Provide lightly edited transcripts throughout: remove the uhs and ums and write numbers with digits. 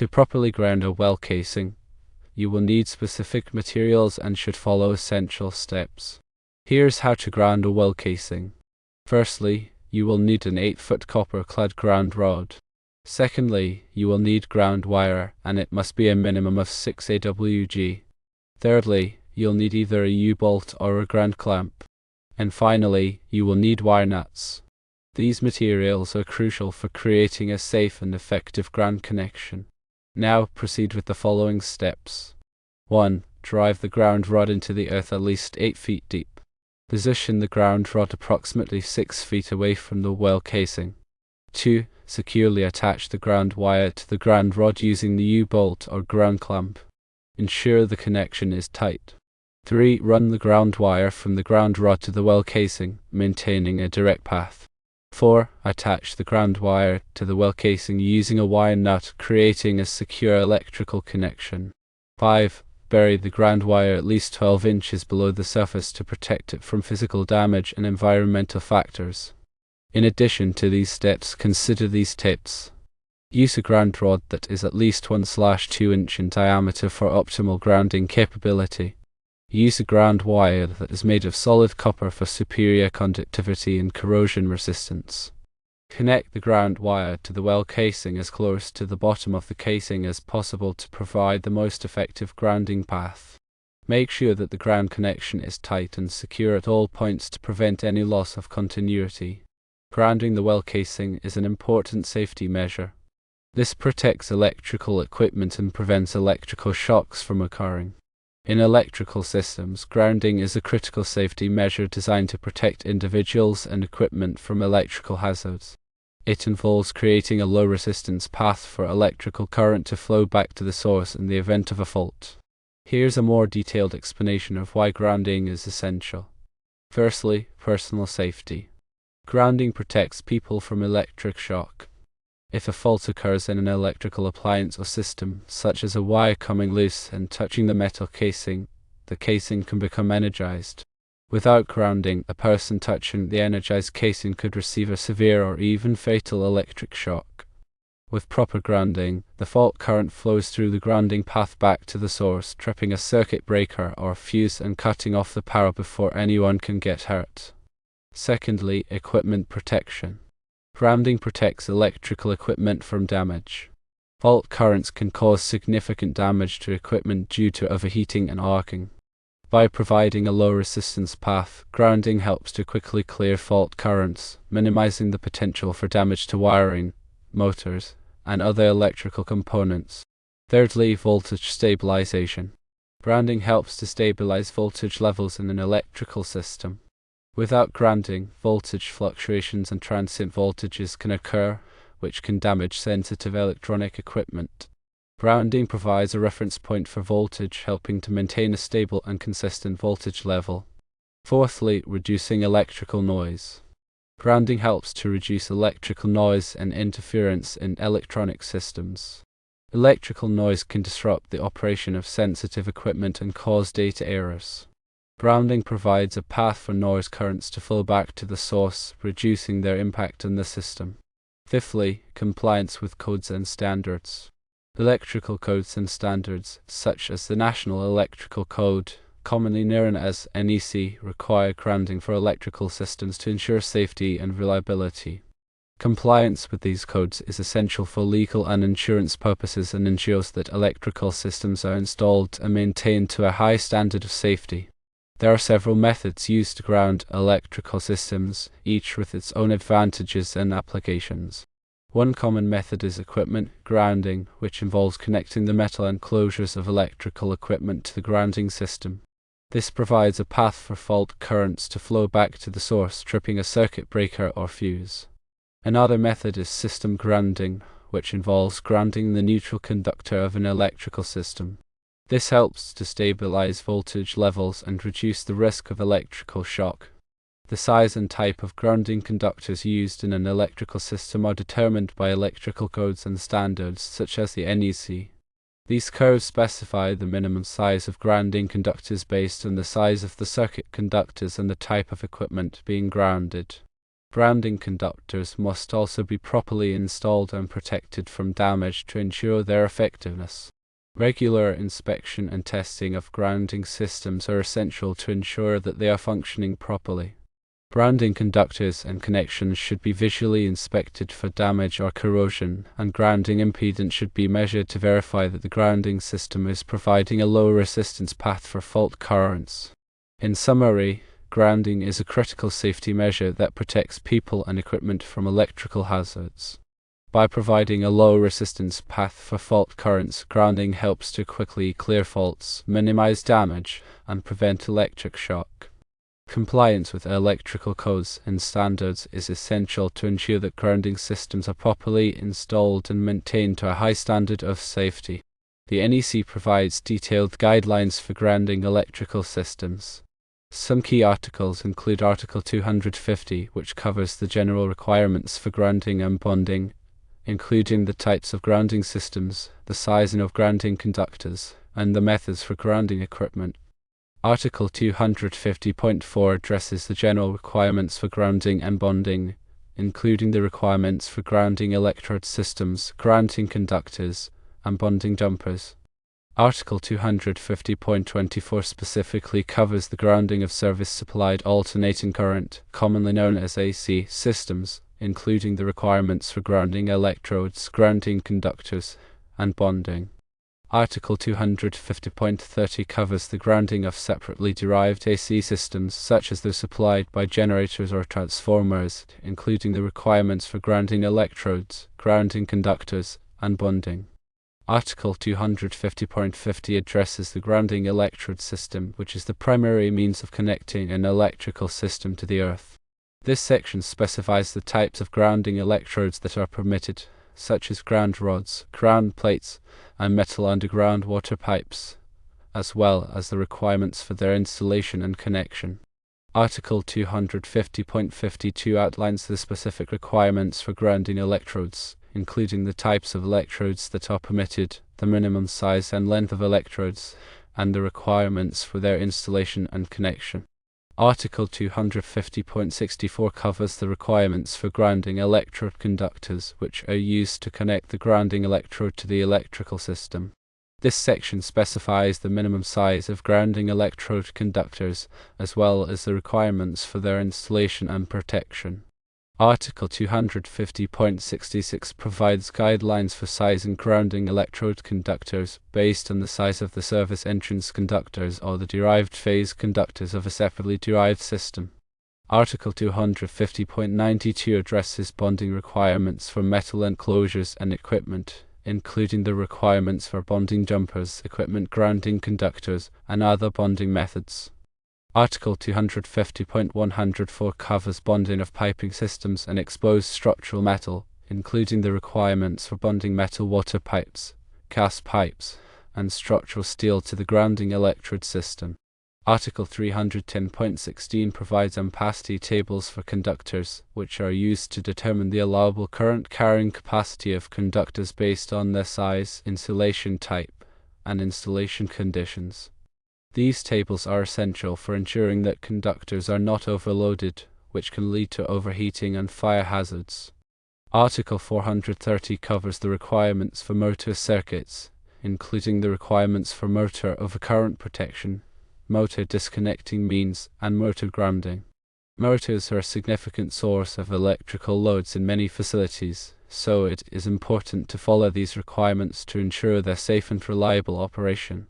To properly ground a well casing, you will need specific materials and should follow essential steps. Here's how to ground a well casing. Firstly, you will need an 8-foot copper-clad ground rod. Secondly, you will need ground wire, and it must be a minimum of 6 AWG. Thirdly, you'll need either a U-bolt or a ground clamp. And finally, you will need wire nuts. These materials are crucial for creating a safe and effective ground connection. Now proceed with the following steps. 1. Drive the ground rod into the earth at least 8 feet deep. Position the ground rod approximately 6 feet away from the well casing. 2. Securely attach the ground wire to the ground rod using the U-bolt or ground clamp. Ensure the connection is tight. 3. Run the ground wire from the ground rod to the well casing, maintaining a direct path. 4. Attach the ground wire to the well casing using a wire nut, creating a secure electrical connection. 5. Bury the ground wire at least 12 inches below the surface to protect it from physical damage and environmental factors. In addition to these steps, consider these tips. Use a ground rod that is at least 1/2 inch in diameter for optimal grounding capability. Use a ground wire that is made of solid copper for superior conductivity and corrosion resistance. Connect the ground wire to the well casing as close to the bottom of the casing as possible to provide the most effective grounding path. Make sure that the ground connection is tight and secure at all points to prevent any loss of continuity. Grounding the well casing is an important safety measure. This protects electrical equipment and prevents electrical shocks from occurring. In electrical systems, grounding is a critical safety measure designed to protect individuals and equipment from electrical hazards. It involves creating a low-resistance path for electrical current to flow back to the source in the event of a fault. Here's a more detailed explanation of why grounding is essential. Firstly, personal safety. Grounding protects people from electric shock. If a fault occurs in an electrical appliance or system, such as a wire coming loose and touching the metal casing, the casing can become energized. Without grounding, a person touching the energized casing could receive a severe or even fatal electric shock. With proper grounding, the fault current flows through the grounding path back to the source, tripping a circuit breaker or fuse and cutting off the power before anyone can get hurt. Secondly, equipment protection. Grounding protects electrical equipment from damage. Fault currents can cause significant damage to equipment due to overheating and arcing. By providing a low-resistance path, grounding helps to quickly clear fault currents, minimizing the potential for damage to wiring, motors, and other electrical components. Thirdly, voltage stabilization. Grounding helps to stabilize voltage levels in an electrical system. Without grounding, voltage fluctuations and transient voltages can occur, which can damage sensitive electronic equipment. Grounding provides a reference point for voltage, helping to maintain a stable and consistent voltage level. Fourthly, reducing electrical noise. Grounding helps to reduce electrical noise and interference in electronic systems. Electrical noise can disrupt the operation of sensitive equipment and cause data errors. Grounding provides a path for noise currents to flow back to the source, reducing their impact on the system. Fifthly, compliance with codes and standards. Electrical codes and standards, such as the National Electrical Code, commonly known as NEC, require grounding for electrical systems to ensure safety and reliability. Compliance with these codes is essential for legal and insurance purposes and ensures that electrical systems are installed and maintained to a high standard of safety. There are several methods used to ground electrical systems, each with its own advantages and applications. One common method is equipment grounding, which involves connecting the metal enclosures of electrical equipment to the grounding system. This provides a path for fault currents to flow back to the source, tripping a circuit breaker or fuse. Another method is system grounding, which involves grounding the neutral conductor of an electrical system. This helps to stabilize voltage levels and reduce the risk of electrical shock. The size and type of grounding conductors used in an electrical system are determined by electrical codes and standards, such as the NEC. These codes specify the minimum size of grounding conductors based on the size of the circuit conductors and the type of equipment being grounded. Grounding conductors must also be properly installed and protected from damage to ensure their effectiveness. Regular inspection and testing of grounding systems are essential to ensure that they are functioning properly. Grounding conductors and connections should be visually inspected for damage or corrosion, and grounding impedance should be measured to verify that the grounding system is providing a low resistance path for fault currents. In summary, grounding is a critical safety measure that protects people and equipment from electrical hazards. By providing a low resistance path for fault currents, grounding helps to quickly clear faults, minimize damage, and prevent electric shock. Compliance with electrical codes and standards is essential to ensure that grounding systems are properly installed and maintained to a high standard of safety. The NEC provides detailed guidelines for grounding electrical systems. Some key articles include Article 250, which covers the general requirements for grounding and bonding, including the types of grounding systems, the sizing of grounding conductors, and the methods for grounding equipment. Article 250.4 addresses the general requirements for grounding and bonding, including the requirements for grounding electrode systems, grounding conductors, and bonding jumpers. Article 250.24 specifically covers the grounding of service-supplied alternating current, commonly known as AC, systems, including the requirements for grounding electrodes, grounding conductors, and bonding. Article 250.30 covers the grounding of separately derived AC systems, such as those supplied by generators or transformers, including the requirements for grounding electrodes, grounding conductors, and bonding. Article 250.50 addresses the grounding electrode system, which is the primary means of connecting an electrical system to the earth. This section specifies the types of grounding electrodes that are permitted, such as ground rods, ground plates, and metal underground water pipes, as well as the requirements for their installation and connection. Article 250.52 outlines the specific requirements for grounding electrodes, including the types of electrodes that are permitted, the minimum size and length of electrodes, and the requirements for their installation and connection. Article 250.64 covers the requirements for grounding electrode conductors, which are used to connect the grounding electrode to the electrical system. This section specifies the minimum size of grounding electrode conductors, as well as the requirements for their installation and protection. Article 250.66 provides guidelines for sizing grounding electrode conductors based on the size of the service entrance conductors or the derived phase conductors of a separately derived system. Article 250.92 addresses bonding requirements for metal enclosures and equipment, including the requirements for bonding jumpers, equipment grounding conductors, and other bonding methods. Article 250.104 covers bonding of piping systems and exposed structural metal, including the requirements for bonding metal water pipes, gas pipes, and structural steel to the grounding electrode system. Article 310.16 provides ampacity tables for conductors, which are used to determine the allowable current carrying capacity of conductors based on their size, insulation type, and installation conditions. These tables are essential for ensuring that conductors are not overloaded, which can lead to overheating and fire hazards. Article 430 covers the requirements for motor circuits, including the requirements for motor overcurrent protection, motor disconnecting means, and motor grounding. Motors are a significant source of electrical loads in many facilities, so it is important to follow these requirements to ensure their safe and reliable operation.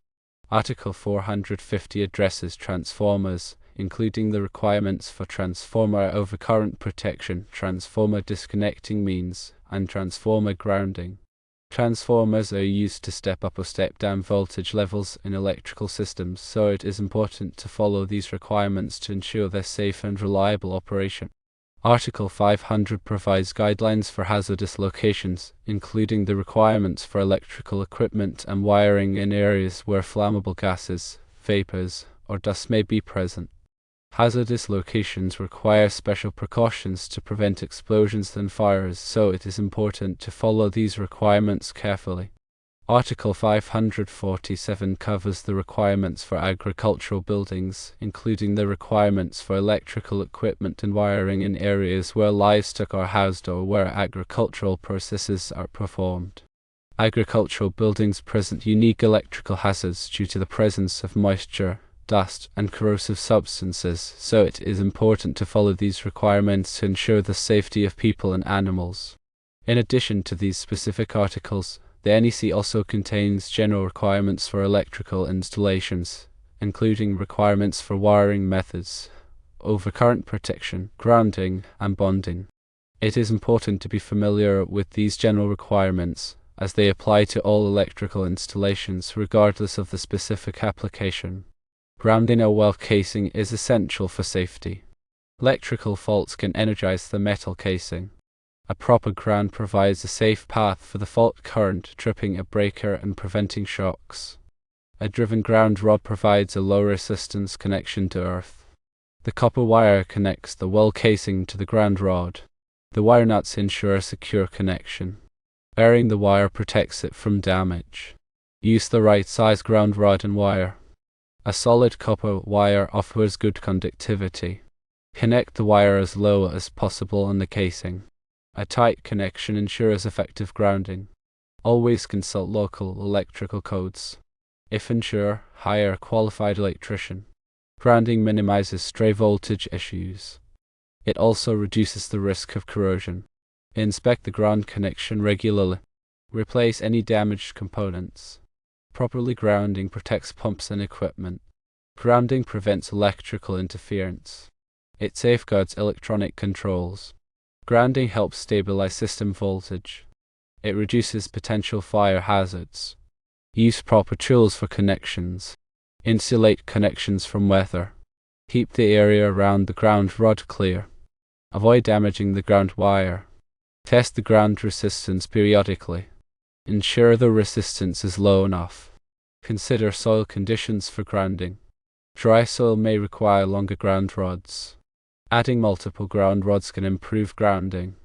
Article 450 addresses transformers, including the requirements for transformer overcurrent protection, transformer disconnecting means, and transformer grounding. Transformers are used to step up or step down voltage levels in electrical systems, so it is important to follow these requirements to ensure their safe and reliable operation. Article 500 provides guidelines for hazardous locations, including the requirements for electrical equipment and wiring in areas where flammable gases, vapors, or dust may be present. Hazardous locations require special precautions to prevent explosions and fires, so it is important to follow these requirements carefully. Article 547 covers the requirements for agricultural buildings, including the requirements for electrical equipment and wiring in areas where livestock are housed or where agricultural processes are performed. Agricultural buildings present unique electrical hazards due to the presence of moisture, dust, and corrosive substances, so it is important to follow these requirements to ensure the safety of people and animals. In addition to these specific articles, the NEC also contains general requirements for electrical installations, including requirements for wiring methods, overcurrent protection, grounding, and bonding. It is important to be familiar with these general requirements, as they apply to all electrical installations regardless of the specific application. Grounding a well casing is essential for safety. Electrical faults can energize the metal casing. A proper ground provides a safe path for the fault current, tripping a breaker and preventing shocks. A driven ground rod provides a low resistance connection to earth. The copper wire connects the well casing to the ground rod. The wire nuts ensure a secure connection. Airing the wire protects it from damage. Use the right size ground rod and wire. A solid copper wire offers good conductivity. Connect the wire as low as possible on the casing. A tight connection ensures effective grounding. Always consult local electrical codes. If unsure, hire a qualified electrician. Grounding minimizes stray voltage issues. It also reduces the risk of corrosion. Inspect the ground connection regularly. Replace any damaged components. Properly grounding protects pumps and equipment. Grounding prevents electrical interference. It safeguards electronic controls. Grounding helps stabilize system voltage. It reduces potential fire hazards. Use proper tools for connections. Insulate connections from weather. Keep the area around the ground rod clear. Avoid damaging the ground wire. Test the ground resistance periodically. Ensure the resistance is low enough. Consider soil conditions for grounding. Dry soil may require longer ground rods. Adding multiple ground rods can improve grounding.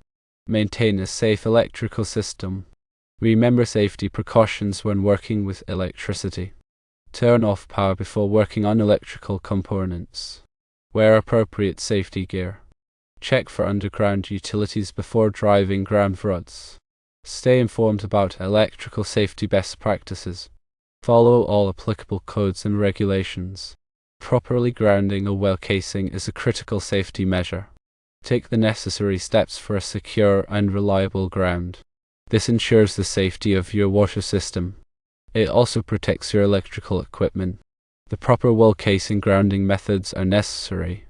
Maintain a safe electrical system. Remember safety precautions when working with electricity. Turn off power before working on electrical components. Wear appropriate safety gear. Check for underground utilities before driving ground rods. Stay informed about electrical safety best practices. Follow all applicable codes and regulations. Properly grounding a well casing is a critical safety measure. Take the necessary steps for a secure and reliable ground. This ensures the safety of your water system. It also protects your electrical equipment. The proper well casing grounding methods are necessary.